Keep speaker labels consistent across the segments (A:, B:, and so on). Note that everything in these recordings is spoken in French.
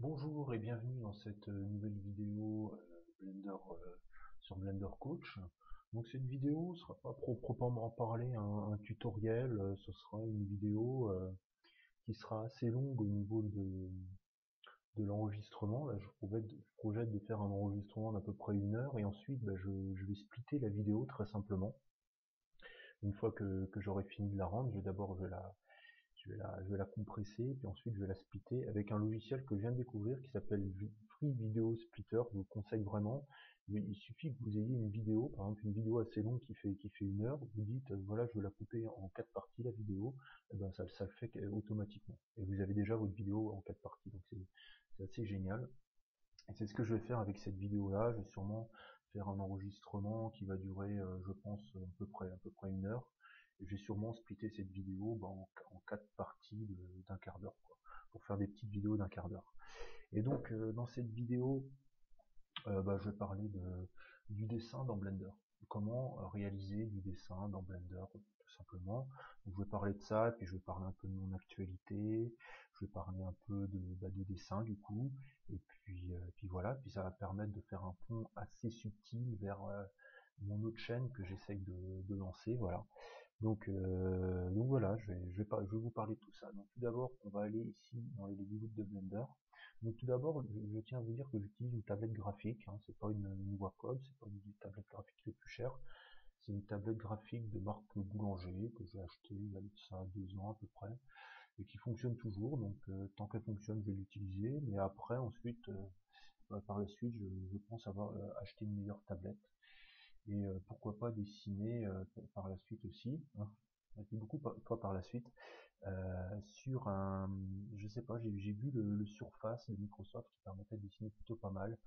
A: Bonjour et bienvenue dans cette nouvelle vidéo Blender sur Blender Coach. Donc cette vidéo sera pas proprement parler un tutoriel, ce sera une vidéo qui sera assez longue au niveau de l'enregistrement. Là je projette de faire un enregistrement d'à peu près 1 heure et ensuite je vais splitter la vidéo très simplement. Une fois que j'aurai fini de la rendre, je vais la compresser, puis ensuite je vais la splitter avec un logiciel que je viens de découvrir qui s'appelle Free Video Splitter. Je vous le conseille vraiment. Il suffit que vous ayez une vidéo, par exemple une vidéo assez longue qui fait 1 heure, vous dites voilà, je veux la couper en 4 parties la vidéo, et ben ça le fait automatiquement. Et vous avez déjà votre vidéo en 4 parties, donc c'est assez génial. Et c'est ce que je vais faire avec cette vidéo là. Je vais sûrement faire un enregistrement qui va durer je pense à peu près 1 heure. Et je vais sûrement splitter cette vidéo en 4 parties d'un quart d'heure, quoi, pour faire des petites vidéos d'un quart d'heure. Et donc dans cette vidéo, je vais parler du dessin dans Blender. Comment réaliser du dessin dans Blender, tout simplement. Donc, je vais parler de ça, et puis je vais parler un peu de mon actualité, je vais parler un peu de dessin du coup, et puis voilà, puis ça va permettre de faire un pont assez subtil vers mon autre chaîne que j'essaye de lancer, voilà. Donc voilà, je vais vous parler de tout ça. Donc tout d'abord, on va aller ici dans les looks de Blender. Donc tout d'abord, je tiens à vous dire que j'utilise une tablette graphique, hein, c'est pas une Wacom, c'est pas une tablette graphique les plus chères, c'est une tablette graphique de marque Boulanger que j'ai acheté il y a de ça 2 ans à peu près, et qui fonctionne toujours, donc tant qu'elle fonctionne, je vais l'utiliser, mais après, ensuite, par la suite, je pense avoir acheté une meilleure tablette, et pourquoi pas dessiner par la suite aussi, hein. Je dis beaucoup par la suite, sur un, je sais pas, j'ai vu le Surface de Microsoft qui permettait de dessiner plutôt pas mal.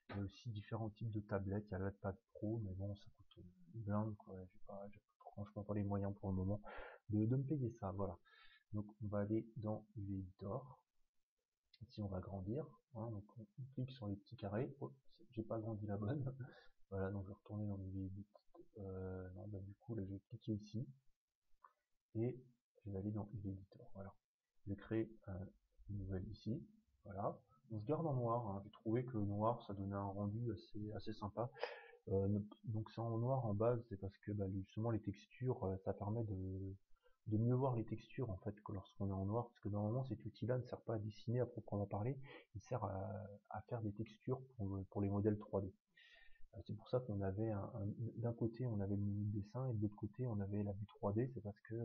A: Il y a aussi différents types de tablettes, il y a l'iPad Pro, mais bon, ça coûte une blinde, quoi. J'ai franchement pas les moyens pour le moment de me payer ça, voilà. Donc on va aller dans UV Editor. Ici on va agrandir, hein, donc on clique sur les petits carrés. Oh, j'ai pas agrandi la bonne. Voilà, donc je vais retourner dans UV Edit. Non, du coup là je vais cliquer ici et je vais aller dans UV Editor. Voilà, je vais créer une nouvelle ici. Voilà, donc je garde en noir, hein. J'ai trouvé que le noir ça donnait un rendu assez sympa. Donc c'est en noir en base, c'est parce que justement les textures, ça permet de mieux voir les textures en fait que lorsqu'on est en noir, parce que normalement cet outil-là ne sert pas à dessiner à proprement parler, il sert à faire des textures pour les modèles 3D. C'est pour ça qu'on avait d'un côté on avait le menu de dessin et de l'autre côté on avait la vue 3D, c'est parce que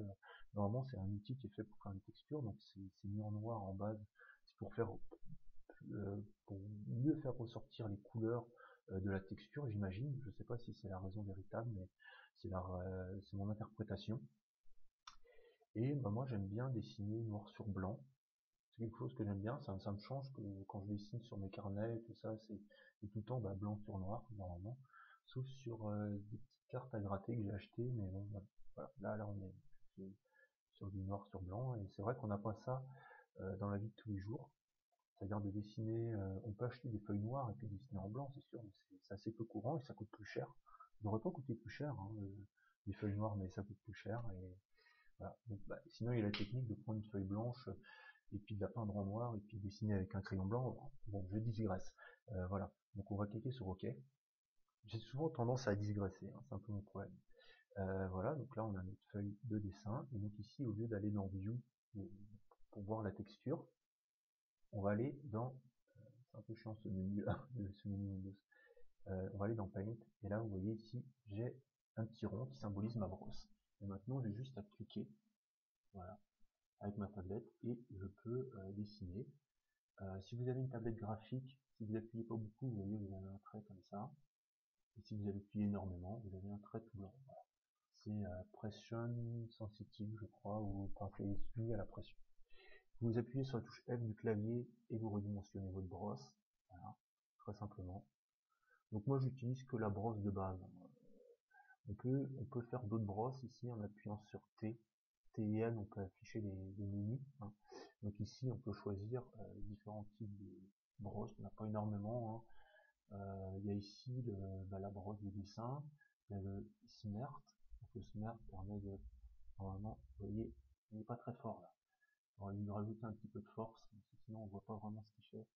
A: normalement c'est un outil qui est fait pour faire des textures, donc c'est mis en noir en base, c'est pour mieux faire ressortir les couleurs de la texture, j'imagine. Je sais pas si c'est la raison véritable, mais c'est mon interprétation. Et moi j'aime bien dessiner noir sur blanc. C'est quelque chose que j'aime bien, ça me change que quand je dessine sur mes carnets et tout ça, c'est tout le temps blanc sur noir normalement. Sauf sur des petites cartes à gratter que j'ai achetées, mais bon, voilà, là on est sur du noir sur blanc, et c'est vrai qu'on n'a pas ça dans la vie de tous les jours. C'est-à-dire de dessiner, on peut acheter des feuilles noires et puis dessiner en blanc, c'est sûr, mais c'est assez peu courant et ça coûte plus cher. Ça n'aurait pas coûté plus cher, hein, les feuilles noires, mais ça coûte plus cher. Et voilà. Donc, sinon, il y a la technique de prendre une feuille blanche et puis de la peindre en noir et puis dessiner avec un crayon blanc. Bon, je digresse. Voilà. Donc on va cliquer sur OK. J'ai souvent tendance à digresser, hein, c'est un peu mon problème. Voilà, donc là on a notre feuille de dessin, et donc ici, au lieu d'aller dans View pour voir la texture, on va aller dans, c'est un peu chiant ce menu là, ce menu Windows. On va aller dans Paint, et là vous voyez ici, j'ai un petit rond qui symbolise ma brosse. Et maintenant j'ai juste à cliquer, voilà, avec ma tablette, et je peux dessiner. Si vous avez une tablette graphique, si vous appuyez pas beaucoup, vous voyez, vous avez un trait comme ça. Et si vous appuyez énormément, vous avez un trait tout blanc. Voilà. C'est pression sensitive, je crois, ou quand c'est soumis à la pression. Vous appuyez sur la touche F du clavier et vous redimensionnez votre brosse. Voilà, très simplement. Donc moi j'utilise que la brosse de base. On peut faire d'autres brosses ici en appuyant sur T. T et N, on peut afficher les menus, hein. Donc ici on peut choisir différents types de brosses, il n'y en a pas énormément, hein. Il y a ici la brosse de dessin, il y a le Smert. Donc le Smert permet de, normalement, vous voyez, il n'est pas très fort là. On va lui rajouter un petit peu de force, sinon on voit pas vraiment ce qu'il fait.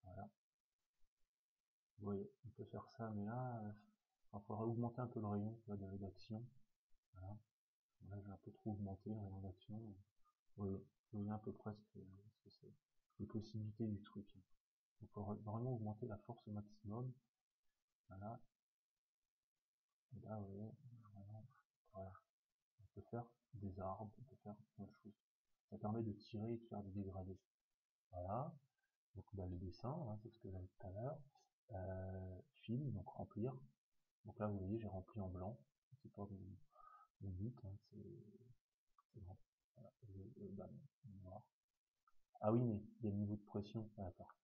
B: Voilà. Vous voyez, on peut faire ça, mais là, il faudrait augmenter un peu le rayon de rédaction. Voilà. Là, j'ai un peu trop augmenté le rayon d'action. Vous voyez à peu près ce que c'est. Les possibilités du truc. Il faut vraiment augmenter la force au maximum. Voilà. Et là, vous voyez, vraiment, voilà. On peut faire des arbres, on peut faire plein de choses. Ça permet de tirer et de faire des dégradés. Voilà. Donc, bah, le dessin, hein, c'est ce que j'avais tout à l'heure. Film, donc remplir. Donc là, vous voyez, j'ai rempli en blanc. C'est pas mon but, hein, c'est bon. Voilà. Bah, non, noir. Ah oui, mais il y a le niveau de pression. Ah, d'accord.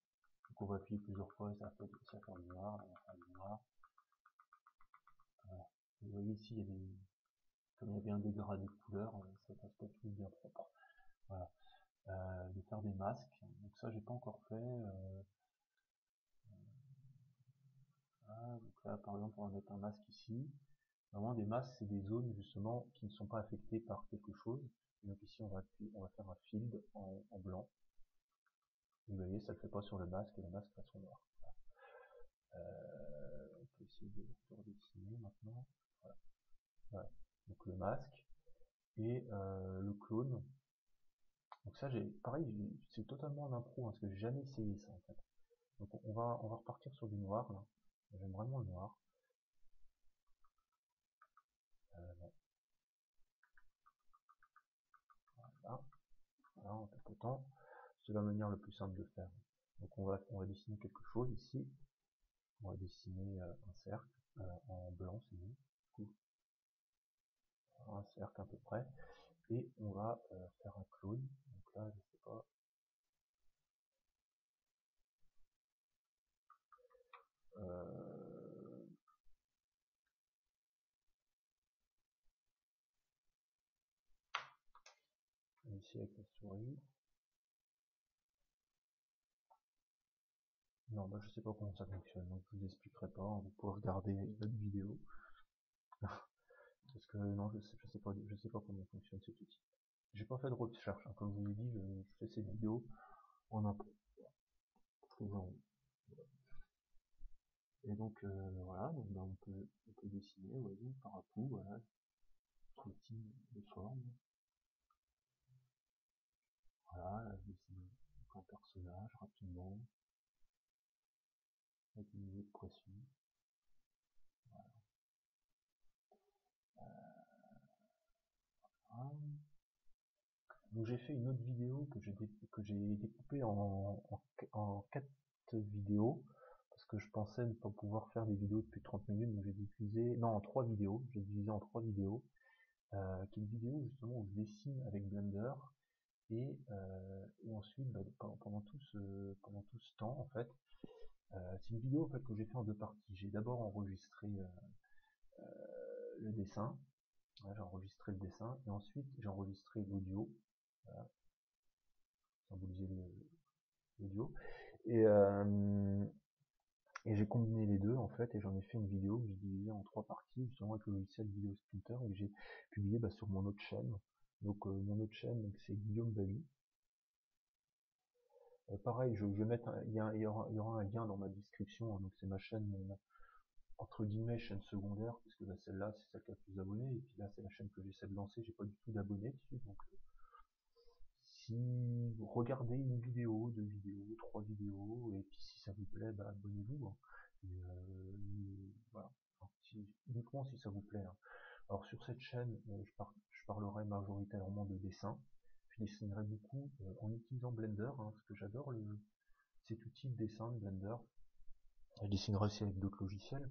B: Donc on va appuyer plusieurs fois, ça va peut-être aussi à faire du noir, on va faire du noir. Voilà. Vous voyez ici, il y a des, comme il y avait un dégradé de couleur, ça passe pas tout bien propre. Voilà. De faire des masques. Donc ça, j'ai pas encore fait. Voilà. Donc là, par exemple, on va mettre un masque ici. Vraiment, des masques, c'est des zones justement qui ne sont pas affectées par quelque chose. Et donc ici, on va faire un field en blanc. Et vous voyez, ça le fait pas sur le masque, et le masque reste en noir. On peut essayer de redessiner maintenant. Voilà. Voilà. Donc le masque et le clone. Donc ça, pareil, c'est totalement un impro, hein, parce que j'ai jamais essayé ça en fait. Donc on va repartir sur du noir là. J'aime vraiment le noir. Bon, voilà, voilà, en tapotant. C'est la manière la plus simple de faire. Donc on va dessiner quelque chose ici. On va dessiner un cercle en blanc, c'est mieux. Du coup, un cercle à peu près. Et on va faire un clone. Donc là, je sais pas. Ici avec la souris. Non, bah, je sais pas comment ça fonctionne, donc je vous expliquerai pas, vous pouvez regarder notre vidéo. Parce que non, je sais pas comment fonctionne cet outil. J'ai pas fait de recherche, hein. Comme je vous l'ai dit, je fais ces vidéos en impro. Et donc voilà, donc, bah, on peut dessiner, vous voyez, par un coup, voilà, ce type de forme. Voilà, dessiner un personnage rapidement, avec un niveau de pression. Voilà. Donc j'ai fait une autre vidéo que j'ai découpée en 4 vidéos, parce que je pensais ne pas pouvoir faire des vidéos de plus de 30 minutes, donc j'ai divisé, non, en 3 vidéos, j'ai divisé en 3 vidéos, qui est une vidéo justement où je dessine avec Blender, et ensuite, bah, pendant tout ce temps, en fait, c'est une vidéo en fait que j'ai fait en 2 parties. J'ai d'abord enregistré le dessin, voilà, j'ai enregistré le dessin, et ensuite j'ai enregistré l'audio, voilà, symboliser l'audio, et j'ai combiné les deux en fait, et j'en ai fait une vidéo que j'ai divisée en 3 parties, justement avec le logiciel Video Splinter, et que j'ai publié sur mon autre chaîne. Donc mon autre chaîne, c'est Guillaume Bailly. Pareil, je vais mettre, il y aura un lien dans ma description, hein, donc c'est ma chaîne entre guillemets chaîne secondaire, parce que celle-là c'est celle qui a le plus d'abonnés, et puis là c'est la chaîne que j'essaie de lancer, j'ai pas du tout d'abonnés dessus, donc si vous regardez une vidéo, 2 vidéos, 3 vidéos, et puis si ça vous plaît, bah abonnez-vous, hein. Voilà. Enfin, uniquement si ça vous plaît, hein. Alors sur cette chaîne, je parlerai majoritairement de dessin. Je dessinerai beaucoup en utilisant Blender, hein, parce que j'adore cet outil de dessin de Blender. Je dessinerai aussi avec d'autres logiciels,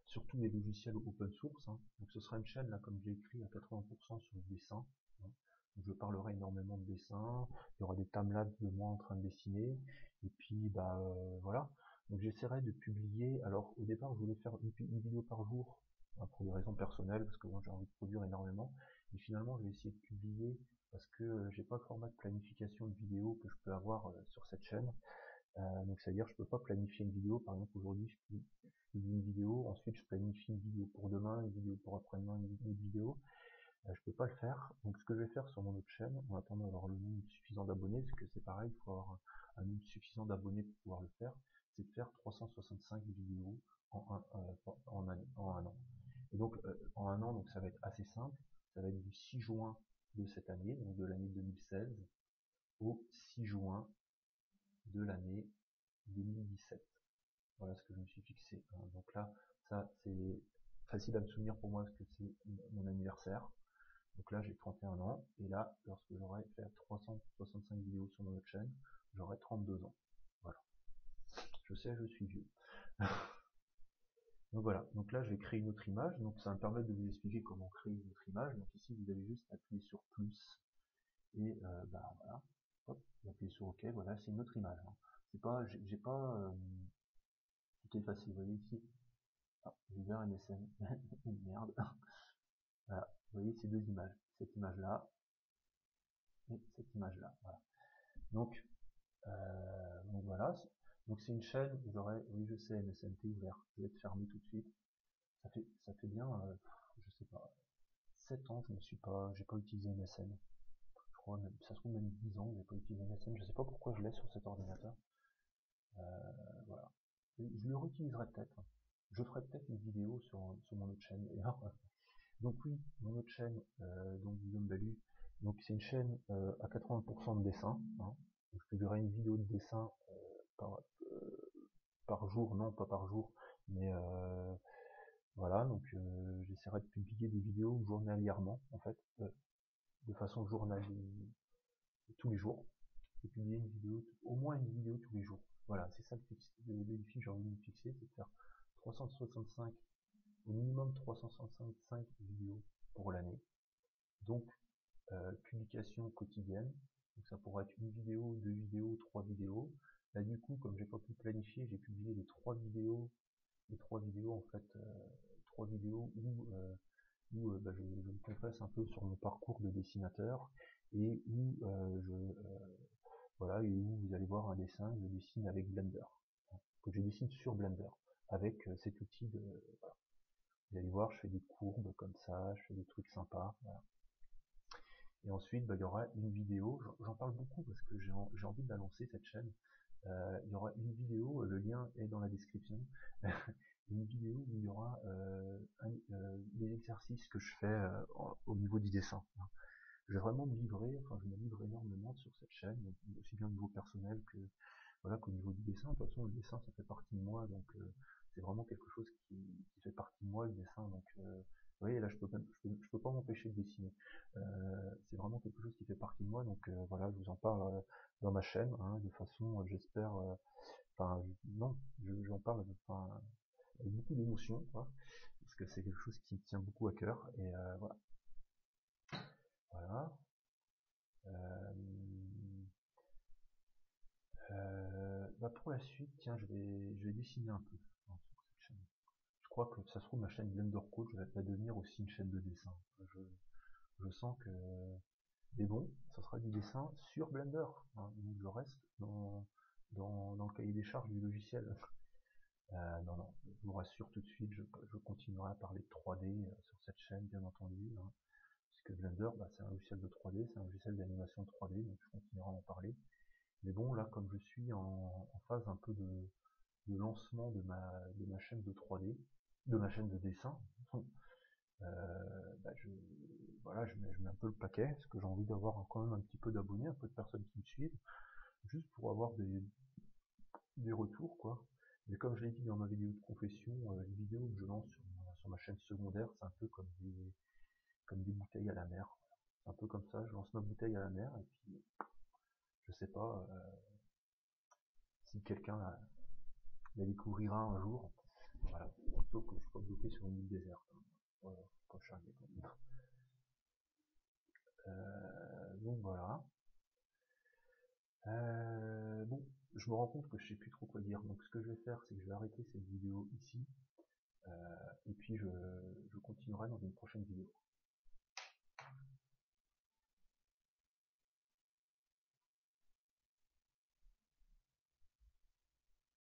B: surtout les logiciels open source, hein. Donc ce sera une chaîne, là, comme je l'ai écrit, à 80% sur le dessin, hein. Donc je parlerai énormément de dessin, il y aura des timelapses de moi en train de dessiner, et puis bah voilà. Donc j'essaierai de publier, alors au départ je voulais faire une vidéo par jour, hein, pour des raisons personnelles, parce que moi j'ai envie de produire énormément, et finalement je vais essayer de publier, parce que j'ai pas le format de planification de vidéo que je peux avoir sur cette chaîne. Donc c'est-à-dire je peux pas planifier une vidéo, par exemple aujourd'hui je publie une vidéo, ensuite je planifie une vidéo pour demain, une vidéo pour après-demain, une autre vidéo.
A: je peux pas le faire. Donc ce que je vais faire sur mon autre chaîne, en attendant d'avoir le nombre suffisant d'abonnés, parce que c'est pareil, il faut avoir un nombre suffisant d'abonnés pour pouvoir le faire, c'est de faire 365 vidéos en un an. Et donc en un an, donc ça va être assez simple, ça va être du 6 juin de cette année, donc de l'année 2016, au 6 juin de l'année 2017. Voilà ce que je me suis fixé. Donc là, ça c'est facile à me souvenir pour moi parce que c'est mon anniversaire. Donc là j'ai 31 ans, et là, lorsque j'aurai fait 365 vidéos sur mon autre chaîne, j'aurai 32 ans. Voilà. Je sais, je suis vieux. Donc voilà, donc là je vais créer une autre image, donc ça va me permettre de vous expliquer comment créer une autre image. Donc ici vous avez juste appuyé sur plus, et voilà, hop, vous appuyez sur OK, voilà, c'est une autre image. C'est pas, j'ai pas tout effacé, vous voyez ici, j'ai ouvert MSN, une merde. Voilà, vous voyez ces deux images, cette image-là, et cette image-là, voilà. Donc voilà, donc c'est une chaîne où j'aurais, oui je sais, MSNT ouvert, je vais être fermé tout de suite. Ça fait bien, je sais pas, 7 ans que j'ai pas utilisé MSN. Je crois, même, ça se trouve même 10 ans que j'ai pas utilisé MSN, je sais pas pourquoi je l'ai sur cet ordinateur. Voilà. Je le réutiliserai peut-être. Je ferai peut-être une vidéo sur mon autre chaîne d'ailleurs. Donc oui, mon autre chaîne, donc Guillaume Balu, donc c'est une chaîne à 80% de dessin. Donc je publierai une vidéo de dessin par jour, non pas par jour, mais voilà, donc j'essaierai de publier des vidéos journalièrement, en fait, de façon journalière, tous les jours. Je vais publier une vidéo, au moins une vidéo tous les jours. Voilà, c'est ça le défi que j'ai envie de me fixer, c'est de faire 365, au minimum 365 vidéos pour l'année. Donc, publication quotidienne. Donc ça pourrait être une vidéo, deux vidéos, trois vidéos. Là du coup, comme j'ai pas pu planifier, j'ai publié les trois vidéos en fait, trois vidéos où je me confesse un peu sur mon parcours de dessinateur, et où voilà, et où vous allez voir un dessin que je dessine avec Blender, que je dessine sur Blender avec cet outil de, voilà. Vous allez voir, je fais des courbes comme ça, je fais des trucs sympas, voilà. Et ensuite, il y aura une vidéo, j'en parle beaucoup parce que j'ai envie de la lancer cette chaîne. Il y aura une vidéo, le lien est dans la description, une vidéo où il y aura des exercices que je fais au niveau du dessin. Je vais vraiment me livrer, enfin je me livre énormément sur cette chaîne, aussi bien au niveau personnel que voilà qu'au niveau du dessin. De toute façon, le dessin ça fait partie de moi, donc c'est vraiment quelque chose qui fait partie de moi, le dessin. Donc vous voyez, là je peux pas m'empêcher de dessiner. C'est vraiment quelque chose qui fait partie de moi, donc voilà, je vous en parle dans ma chaîne, de façon, j'espère, enfin non, j'en parle, enfin, avec beaucoup d'émotion, quoi, parce que c'est quelque chose qui me tient beaucoup à cœur, et voilà. Voilà. Pour la suite, tiens, je vais dessiner un peu sur cette chaîne. Je crois que ça se trouve ma chaîne Blender Coach va devenir aussi une chaîne de dessin. Je sens que, mais bon, ça sera du dessin sur Blender. Donc je reste dans le cahier des charges du logiciel. Non, je vous rassure tout de suite, je continuerai à parler de 3D sur cette chaîne, bien entendu, puisque Blender, c'est un logiciel de 3D, c'est un logiciel d'animation 3D, donc je continuerai à en parler. Mais bon, là, comme je suis en phase un peu de lancement de ma chaîne de 3D, de ma chaîne de dessin, voilà, je mets un peu le paquet, parce que j'ai envie d'avoir quand même un petit peu d'abonnés, un peu de personnes qui me suivent, juste pour avoir des retours, quoi. Mais comme je l'ai dit dans ma vidéo de confession, les vidéos que je lance sur ma chaîne secondaire, c'est un peu comme des bouteilles à la mer. C'est un peu comme ça, je lance ma bouteille à la mer, et puis, je sais pas si quelqu'un la découvrira un jour. Voilà, plutôt que je sois bloqué sur une île déserte. Voilà, faut pas charger quand même. Donc voilà. Bon, je me rends compte que je sais plus trop quoi dire. Donc ce que je vais faire, c'est que je vais arrêter cette vidéo ici. Et puis je continuerai dans une prochaine vidéo.